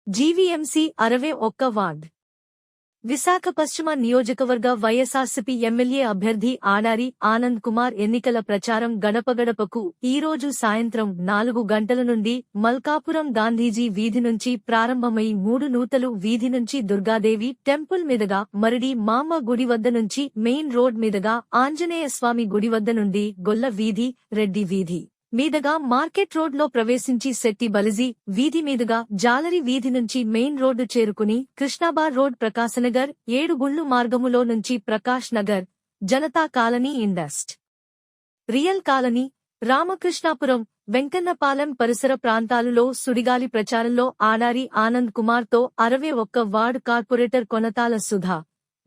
GVMC 61 ward Visakha పశ్చిమ నియోజకవర్గ YSRCP MLA అభ్యర్థి ఆడారి ఆనంద్ కుమార్ ఎన్నికల ప్రచారం గడపగడపకు ఈరోజు సాయంత్రం 4 గంటల నుండి మల్కాపురం గాంధీజీ వీధి నుంచి ప్రారంభమై 3 నూతలు వీధి నుంచి దుర్గాదేవి టెంపుల్ మీదుగా మరిడి మామ్మ గుడి వద్ద నుంచి మెయిన్ రోడ్ మీదుగా ఆంజనేయ స్వామి గుడి వద్ద నుండి గొల్ల వీధి రెడ్డి వీధి మీదుగా మార్కెట్ రోడ్ లో ప్రవేశించి శెట్టి బలిజీ వీధి మీదుగా జాలరి వీధి నుంచి మెయిన్ రోడ్డు చేరుకుని కృష్ణాబార్ రోడ్ ప్రకాశనగర్ 7 గుండ్లు మార్గములో నుంచి Prakash Nagar Janata colony industrial colony Ramakrishnapuram Venkannapalem పరిసర ప్రాంతాలలో సుడిగాలి ప్రచారంలో ఆడారి ఆనంద్ కుమార్ తో 61 వార్డ్ కార్పొరేటర్ కొనతాల సుధా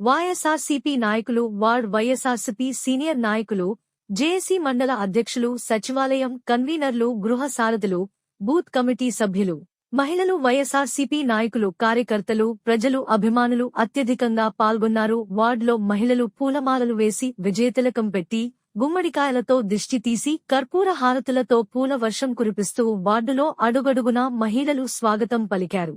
వైఎస్ఆర్సీపీ నాయకులు వార్డ్ వైఎస్ఆర్సీపీ సీనియర్ నాయకులు జేఏసీ మండల అధ్యక్షులు సచివాలయం కన్వీనర్లు గృహ సారథులు బూత్ కమిటీ సభ్యులు మహిళలు వైఎస్ఆర్సీపీ నాయకులు కార్యకర్తలు ప్రజలు అభిమానులు అత్యధికంగా పాల్గొన్నారు. వార్డులో మహిళలు పూలమాలలు వేసి విజయతిలకం పెట్టి గుమ్మడికాయలతో దిష్టి తీసి కర్పూర హారతులతో పూల వర్షం కురిపిస్తూ వార్డులో అడుగడుగునా మహిళలు స్వాగతం పలికారు.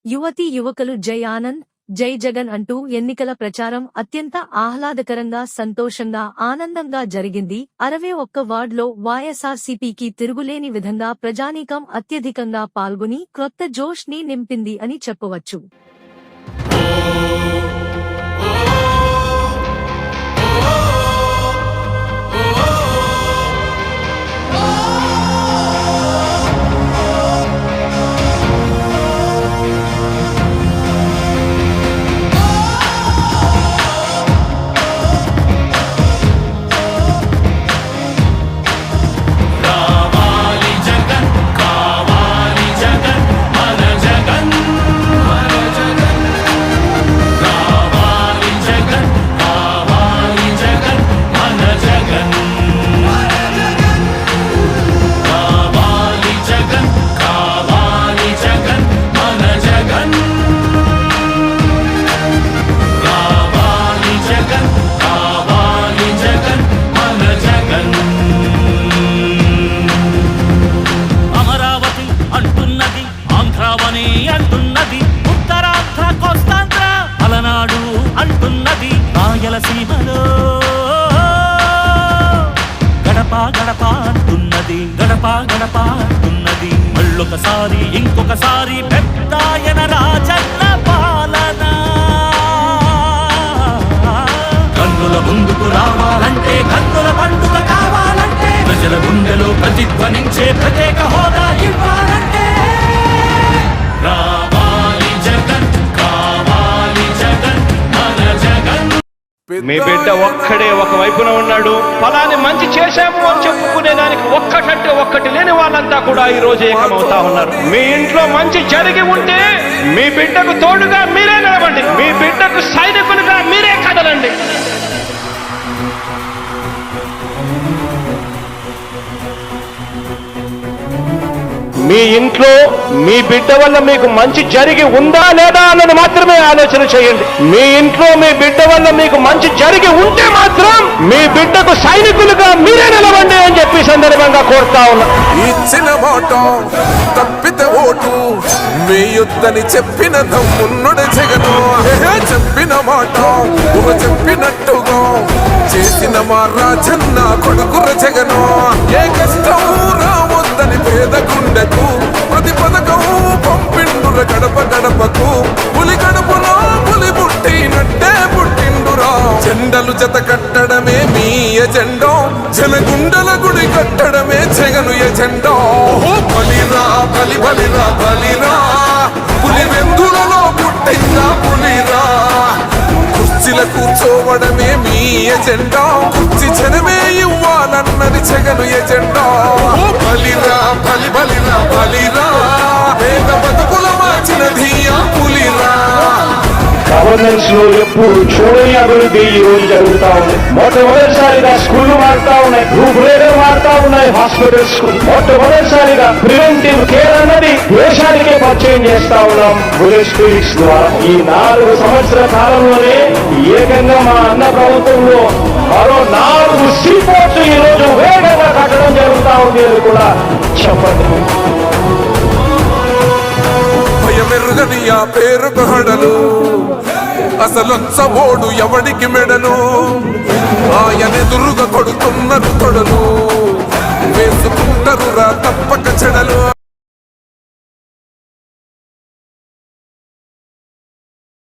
యువతీ యువకులు జై ఆనంద్ జై జగన్ అంటూ ఎన్నికల ప్రచారం అత్యంత ఆహ్లాదకరంగా సంతోషంగా ఆనందంగా జరిగింది. 61 వార్డులో వైఎస్ఆర్సీపీకి తిరుగులేని విధంగా ప్రజానీకం అత్యధికంగా పాల్గొని క్రొత్త జోష్ ని నింపింది అని చెప్పవచ్చు. అంటున్నది ఉత్తరాంధ్ర కోస్తాంధ్ర అలనాడు అంటున్నది రాయలసీమలో గడప గడప అంటున్నది గడప గడప అంటున్నది మళ్ళొకసారి ఇంకొకసారి పెద్దాయన రాజన్న పాలన కన్నుల ముందుకు రావాలంటే కన్నుల పండుగ కావాలంటే ప్రజల గుండెలో ప్రతిధ్వనించే ప్రత్యేక హోదా ఇవ్వాలంటే రావాలి జగన్ కావాలి జగన్ మన జగన్. మీ బిడ్డ ఒక్కడే ఒక వైపున ఉన్నాడు. ఫలాన్ని మంచి చేశాము అని చెప్పుకునేదానికి ఒక్కటంటే ఒక్కటి లేని వాళ్ళంతా కూడా ఈ రోజు ఏకమవుతా ఉన్నారు. మీ ఇంట్లో మంచి జరిగి ఉంటే మీ బిడ్డకు తోడుగా మీరే నిలబండి, మీ బిడ్డకు సైనికులుగా మీరే కదలండి. మీ ఇంట్లో మీ బిడ్డ వల్ల మీకు మంచి జరిగి ఉందా లేదా అన్నది మాత్రమే ఆలోచన చేయండి. మీ ఇంట్లో మీ బిడ్డ వల్ల మీకు మంచి జరిగి ఉంటే మాత్రం మీ బిడ్డకు సైనికులుగా మీరే నిలవండి అని చెప్పి సందర్భంగా కోరుతా ఉన్నా. ఇచ్చిన మాట తప్పితే ఓటు వేయొద్దని చెప్పిన దమ్మున్నడు జగను. చెప్పిన మాట చెప్పినట్టుగా చేసిన మా రాజన్న కొడుకుర జగను. ఏ కష్టం రావద్దని పేద గుండెకు ప్రతి పథకం పంపిండుర గడప గడపకు. పులి గడపలో పులి పుట్టినట్టే పుట్టిండురా. జెండలు జత కట్టడమే మీ ఎజెండో, జనగుండల గుడి కట్టడమే జగను ఎజెండో. బలిరా బలి బలిరా బలిరా పులి వెందులలో పుట్టిందా పులిరా. కుర్చీల కూర్చోవడమే మీ ఎజెండా, కుర్చీ జనమే ఇవ్వాలన్నది జగను ఎజెండా. బలిరా బలి బలిరా బలిరా పేద బతుకుల మార్చినది ఆ పులిరా. గవర్నెన్స్ లో ఎప్పుడు చూడని అభివృద్ధి ఈ రోజు జరుగుతా ఉంది. మొట్టమొదటిసారిగా స్కూళ్లు మారుతా ఉన్నాయి, రూపురేఖలు మారుతా ఉన్నాయి, హాస్పిటల్స్ మొట్టమొదటిసారిగా ప్రివెంటివ్ కేర్ అన్నది దేశానికే పరిచయం చేస్తా ఉన్నాం బుల్లెట్ క్లినిక్స్ ద్వారా. ఈ 4 సంవత్సరాల కాలంలోనే ఏకంగా మా అన్న ప్రభుత్వంలో మరో 4 సీపోర్ట్స్ ఈ రోజు వేగంగా కట్టడం జరుగుతా ఉంది అని కూడా చెప్పండి. ఎరుగని ఆ పేరుకు హడలు అసలొచ్చబోడు ఎవడికి మెడలు ఆయనెదురుగా కొడుతున్నారు తొడలు వేసుకుంటారు రా తప్పక చెడలు